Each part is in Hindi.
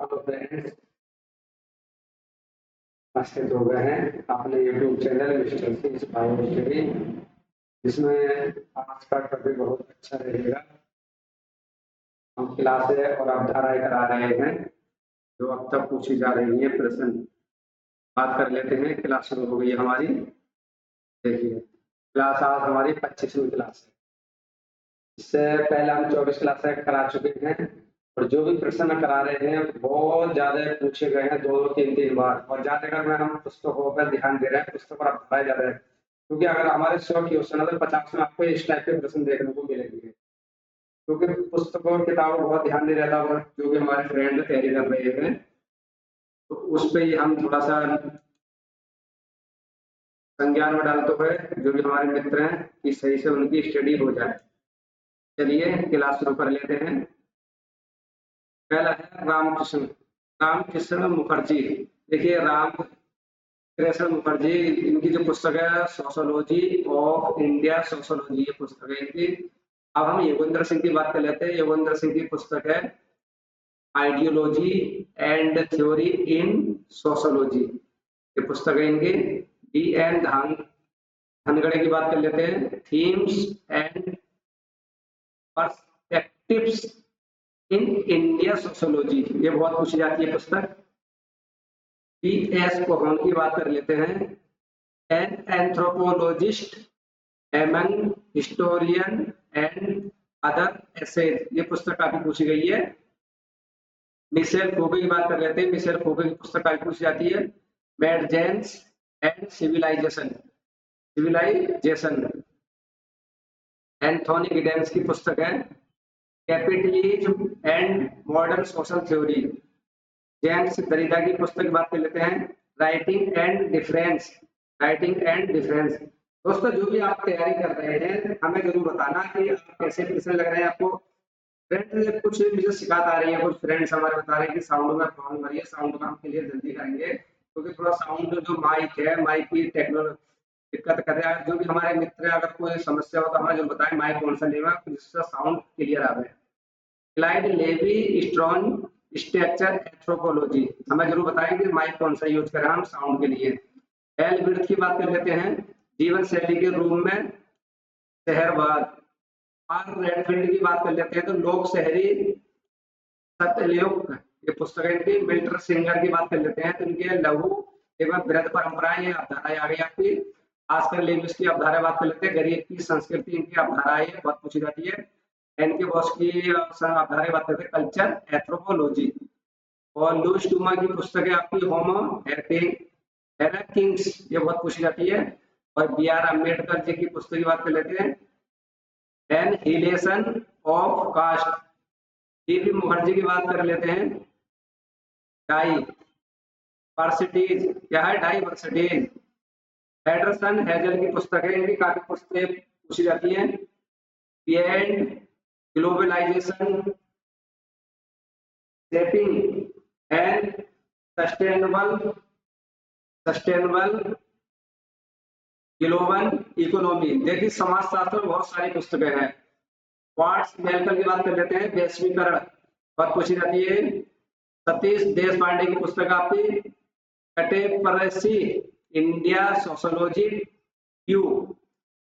हेलो फ्रेंड्स, उपस्थित हो गए हैं अपने YouTube channel mister Singh bio study, जिसमें आज का टॉपिक बहुत अच्छा रहेगा। हम क्लासें और अवधारणाएं करा रहे हैं जो अब तक पूछी जा रही है प्रश्न। बात कर लेते हैं। क्लास शुरू हो गई हमारी। देखिए, क्लास आज हमारी 25वीं क्लास है। इससे पहले हम 24 क्लासें करा चुके हैं और जो भी प्रश्न करा रहे हैं बहुत ज्यादा पूछे गए हैं, 2-3 बार। और ज्यादातर में हम पुस्तकों पर ध्यान दे रहे हैं, पुस्तक पर अभिप्राय ज्यादा है, क्योंकि अगर हमारे 100 क्वेश्चन है तो 50 में आपको इस टाइप के प्रश्न देखने को मिलेंगे, क्योंकि पुस्तकों किताबों पर बहुत ध्यान नहीं रहता। और जो भी हमारे फ्रेंड तैयारी कर रहे हैं तो उस पर ही हम थोड़ा सा संज्ञान में डालते हुए जो भी हमारे मित्र हैं कि सही से उनकी स्टडी हो जाए। चलिए क्लास शुरू कर लेते हैं। पहला है रामकृष्ण मुखर्जी। देखिए, रामकृष्ण मुखर्जी, इनकी जो पुस्तक है सोशोलॉजी ऑफ इंडिया, सोशोलॉजी ये पुस्तक है इनकी। अब हम योगेंद्र सिंह की बात कर लेते हैं। योगेंद्र सिंह की पुस्तक है ideology and theory in sociology, ये पुस्तक है इनकी। D.N. धनगड़े की बात कर लेते हैं। Themes and perspectives in India sociology, ये बहुत पूछी जाती है पुस्तक। P.S. कोहन की बात कर लेते हैं। An anthropologist among historian and other essays, ये पुस्तक काफी पूछी गई है। मिशेल फूके की बात कर लेते हैं। मिशेल फूके की पुस्तक काफी पूछी जाती है। Madness and civilization Anthony Giddens की पुस्तक है। Capitalism and modern social theory, James Derrida की पुस्तक की बात कर लेते हैं। Writing and difference. दोस्तों, जो भी आप तैयारी कर रहे हैं हमें जरूर बताना कि आप कैसे प्रश्न लग रहे हैं आपको। फ्रेंड्स, कुछ मुझे शिकायत आ रही है, कुछ फ्रेंड्स हमारे बता रहे हैं कि साउंड में प्रॉब्लम आ रही है। साउंड का हम क्लियर जल्दी करेंगे, क्योंकि थोड़ा साउंड जो माइक है, माइक की टेक्नोलॉजी दिक्कत कर रहा है। जो भी हमारे मित्र हैं, अगर कोई समस्या हो तो हमें जो बताएं माइक कौन सा लेवा जिससे साउंड क्लियर आवे। क्लाइड लेवी स्ट्रॉन स्ट्रक्चर एंथ्रोपोलॉजी, हमें जरूर बताएं कि माइक कौन सा यूज करें हम साउंड के लिए। एल विर्थ की बात कर लेते हैं। जीवन शैली के रूप में शहरवाद। आर रेडफील्ड की बात कर लेते हैं तो लोक शहरी सत्ययुग, ये पुस्तक है इनकी। मिल्टर सिंगर की बात कर लेते हैं तो इनके लघु एवं वृहद परंपराएं, ये अवधारणाएं आ गई आपकी। आजकल लेविस की अवधारणा बात कर लेते हैं। गरीब की संस्कृति, इनकी अवधारणाएं बहुत पूछी जाती है। एनके बॉस की अवधारणा बात करते हैं कल्चर एंथ्रोपोलॉजी। और लुईस डूमा की पुस्तक है आपकी होमो इरेक्टस, ये बहुत पूछी जाती है। और बी आर अम्बेडकर जी की पुस्तक की बात कर लेते हैं। Annihilation of caste. DP Mukherjee की बात कर लेते हैं। डाइवर्सिटीज, क्या है डाइवर्सिटीज। एडरसन हेजल की पुस्तक है, इनकी काफी पुस्तकें पूछी जाती हैं। Beyond globalisation, shaping and sustainable global economy. देखिए, समाजशास्त्र में बहुत सारी पुस्तकें हैं। वाट्स मेलकल की बात कर लेते हैं। वैश्वीकरण बहुत पूछी जाती है। सतीश देशपांडे की पुस्तक आपकी कटेपरेसी इंडिया सोशोलॉजी क्यू।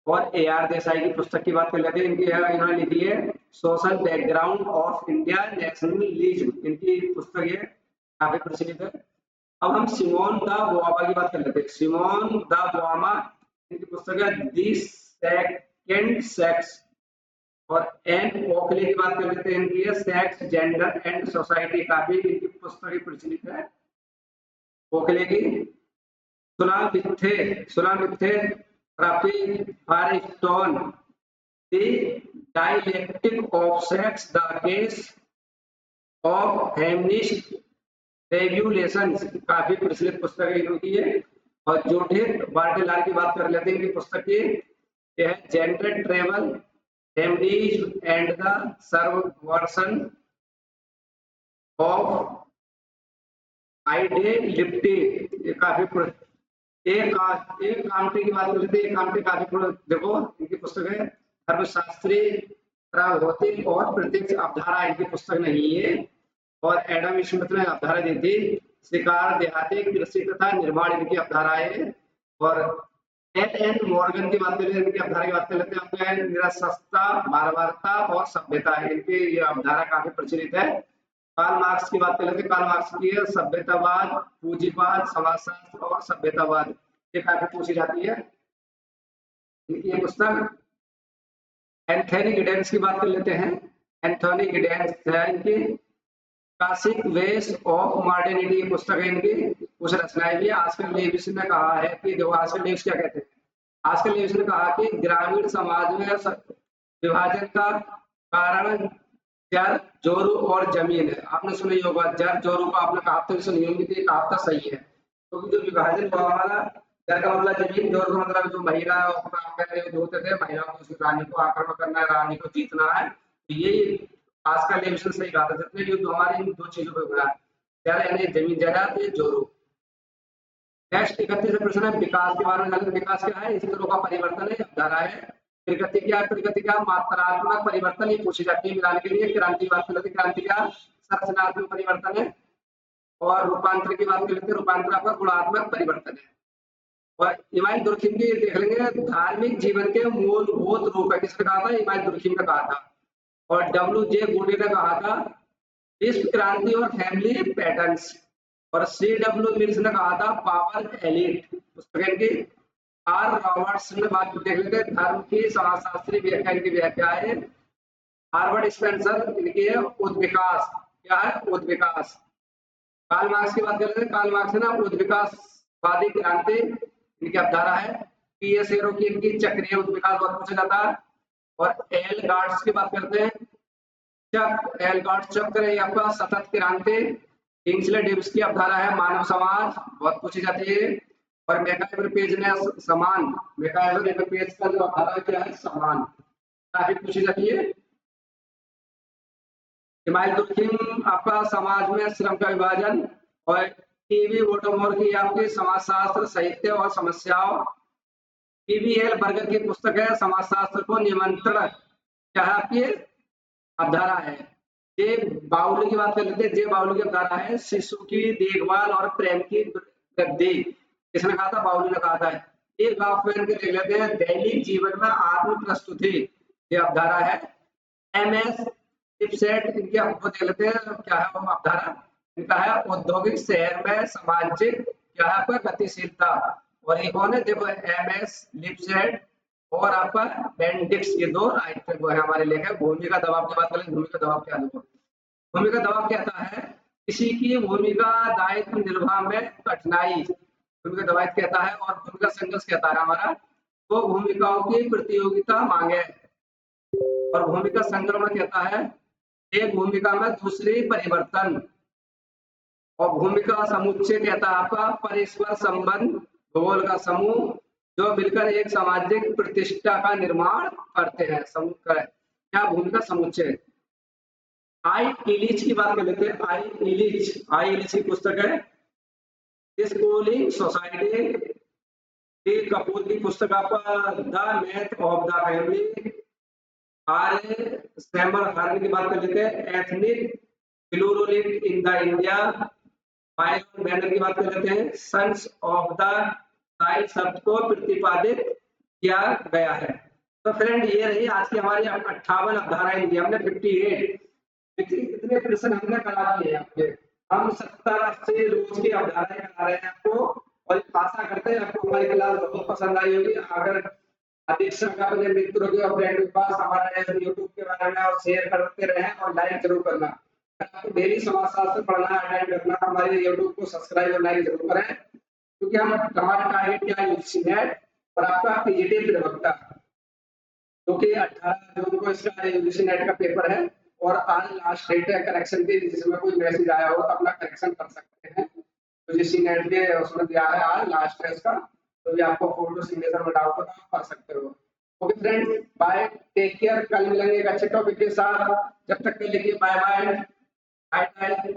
और ए आर देसाई की पुस्तक की बात कर लेते हैं। इन्होंने लिखी है social background of India nationalism, इनकी पुस्तक ये काफी प्रचलित है। अब हम सिमोन द बोआमा की बात कर लेते हैं। सिमोन द बोआमा, इनकी पुस्तक है द सेकंड सेक्स। और एन ओखले की बात कर लेते हैं। इनकी है सेक्स, जेंडर एंड सोसाइटी, काफी इनकी पुस्तकें प्रचलित है ओखले की। सुलामिथेरापी Firestone, the dialectic of sex, the case of feminist regulations, काफी प्रचलित पुस्तक है इनकी है। और जूडिथ बार्टेलार की बात कर लेते हैं। इनकी पुस्तक की यह है gender travel, feminism and the subversion of identity, ये काफी एक कामटे की बात कर लेते हैं। कामटे काफी देखो, इनकी पुस्तक है धर्मशास्त्री, भौतिक और प्रत्यक्ष अवधारणा, इनकी पुस्तक नहीं है। और एडम स्मिथ ने अवधारणा दी थी शिकार, देहाती कृषि तथा निर्माण इनकी अवधारणाएं। और एन मॉर्गन की बात करें, इनकी अवधारणा की बात कर लेते हैं हम, निरंकुशता, बारबारता और सभ्यता, इनकी ये अवधारणा काफी प्रचलित है। कार्ल मार्क्स की बात कर लेते हैं, कार्ल मार्क्स की सभ्यतावाद, पूंजीवाद, समाजशास्त्र और सभ्यतावाद, ये काफी पूछी जाती है इनकी ये पुस्तक। एंथोनी गिडेंस की बात कर लेते हैं, एंथोनी गिडेंस है इनकी क्लासिक वेस ऑफ मॉडर्निटी पुस्तक है इनकी, कुछ रचनाएं भी। आजकल लेविस ने कहा है कि जो आजकल लेविस क्या कहते हैं, आजकल लेविस ने कहा कि ग्रामीण समाज में विभाजन का कारण जर, जोरू और जमीन है। आपने सुनी होगा जर जोरू को, आपने कहावत सुनी होगी, तो ये कहावत सही है, क्योंकि जो विभाजन हुआ हमारा, जर का मतलब जमीन, जोर का मतलब जो महिला होते थे, महिलाओं को, रानी को आक्रमण करना है, रानी को जीतना है, तो ये आज का लेविसन सही कहा था, जितने युद्ध हमारे इन दो चीजों पे हुआ है, जर यानी जमीन जायदाद, जोरू। नेक्स्ट 31 प्रश्न है विकास के बारे में जानें। विकास क्या है? स्तरों का परिवर्तन है, अवधारणा है। प्रगति क्या है? प्रगति क्या? मात्रात्मक परिवर्तन, ये पूछी जाती है मिलान के लिए। क्रांति की बात कर लेते हैं, क्रांति क्या? संरचनात्मक परिवर्तन है। और रूपांतर की बात कर लेते हैं, रूपांतर आपका गुणात्मक परिवर्तन है। और इमाम दुर्खिम की देख लेंगे, धार्मिक जीवन के मूलभूत रूप है, किसने कहा था? इमाम दुर्खिम ने कहा था। और डब्ल्यू.जे. गुडे ने कहा था विश्व क्रांति और फैमिली पैटर्न्स। और C.W. मिल्स ने कहा था पावर एलिट। पुस्तक की आर रॉबर्ट्स ने बात देख लेते हैं, धर्म की समाजशास्त्री व्याख्या, इनकी व्याख्या है। हार्वर्ड स्पेंसर इनकी है उद्विकास, क्या है? उद्विकास। कार्ल मार्क्स की बात कर लेते हैं, कार्ल मार्क्स है ना उद्विकासवादी क्रांति, इनकी अवधारणा है। P.S. हेरो की इनकी चक्रीय उद्विकास बहुत पूछा जाता है। और एल गार्ड्स की बात करते हैं, चक एल गार्ड्स चक्र है आपका सतत क्रांति। किंग्सले डेविस की अवधारणा है मानव समाज, बहुत पूछी जाती है। और मैकाइवर पेज ने समान, मैकाइवर पेज का जो अवधारणा क्या है? समान, काफी पूछी जाती है। इमाम दुर्खिम आपका समाज में श्रम का विभाजन। और टीवी वोटोमोर की आपकी समाजशास्त्र, साहित्य और समस्याओं। पीवीएल बर्गर की पुस्तक है समाजशास्त्र को निमंत्रण, क्या है आपकी अवधारणा है। जे बाउली की बात कर लेते हैं, जे बाउली की अवधारणा है शिशु की देखभाल और प्रेम की वृद्धि, किसने कहा था? बाउली ने कहा था। एक गाफमैन के देख लेते हैं, दैनिक जीवन में आत्म प्रस्तुति, ये अवधारणा है। एमएस लिपसेट इनकी आपको देख लेते हैं, क्या है वो अवधारणा? इनका है औद्योगिक शहर में सामाजिक, क्या है आपका? गतिशीलता। और ये कौन है? देखो एमएस लिपसेट और आपका बेंडिक्स, ये दो राइटर वो है हमारे लेखक। भूमि का दबाव की बात करें, भूमि का दबाव क्या? देखो भूमि का दबाव कहता है किसी की भूमिका दायित्व निर्वाह में कठिनाई, भूमि का दबाव कहता है। और भूमि का संघर्ष कहता है हमारा तो भूमिकाओं की प्रतियोगिता मांगे। और भूमि का संक्रमण कहता है एक भूमिका में दूसरी परिवर्तन। और भूमिका समुच्चय कहता है आपका परस्पर संबंध, भूगोल का समूह जो मिलकर एक सामाजिक प्रतिष्ठा का निर्माण करते हैं, समूह क्या? भूमिका समुच्चय। आई इलिच की बात कर लेते हैं, आई इलिच की पुस्तक है स्कूलिंग सोसाइटी। कपूर की पुस्तक आपका the math of the family. Samuel horn की बात कर लेते हैं, ethnic plurality in the India. Michael banner की बात कर लेते हैं, सन्स ऑफ द साइड शब्द को प्रतिपादित किया गया है। तो फ्रेंड ये रही आज की हमारी 58 अवधारणाएं दी हमने, 58 कितने प्रश्न हमने करा दिए आपके। हम 70 80 रोज की अवधारणाएं करा रहे हैं आपको, और आशा करते हैं आपको हमारी क्लास बहुत पसंद आई होगी। अगर अधिक अपने मित्रों के और फ्रेंड के पास हमारे यूट्यूब के बारे में और शेयर करते रहे और लाइक जरूर करना। आपको डेली समाजशास्त्र पढ़ना है, अटेंड करना, हमारे यूट्यूब को सब्सक्राइब और लाइक जरूर करें, क्योंकि हम हमारा टारगेट क्या है? यूजीसी नेट और आपका पीजीटी प्रवक्ता, क्योंकि 18 जून को इसका यूजीसी नेट का पेपर है। और आज लास्ट डेट है करेक्शन की, जिसमें कोई मैसेज आया हो तो अपना करेक्शन कर सकते हैं। यूजीसी नेट के उसमें दिया है आज लास्ट है इसका, तो भी आपको फोटो सिग्नेचर में डाउट हो तो आप कर सकते हो। Okay friends, bye, take care. कल मिलेंगे एक अच्छे टॉपिक के साथ, जब तक के लिए बाय बाय, बाय बाय।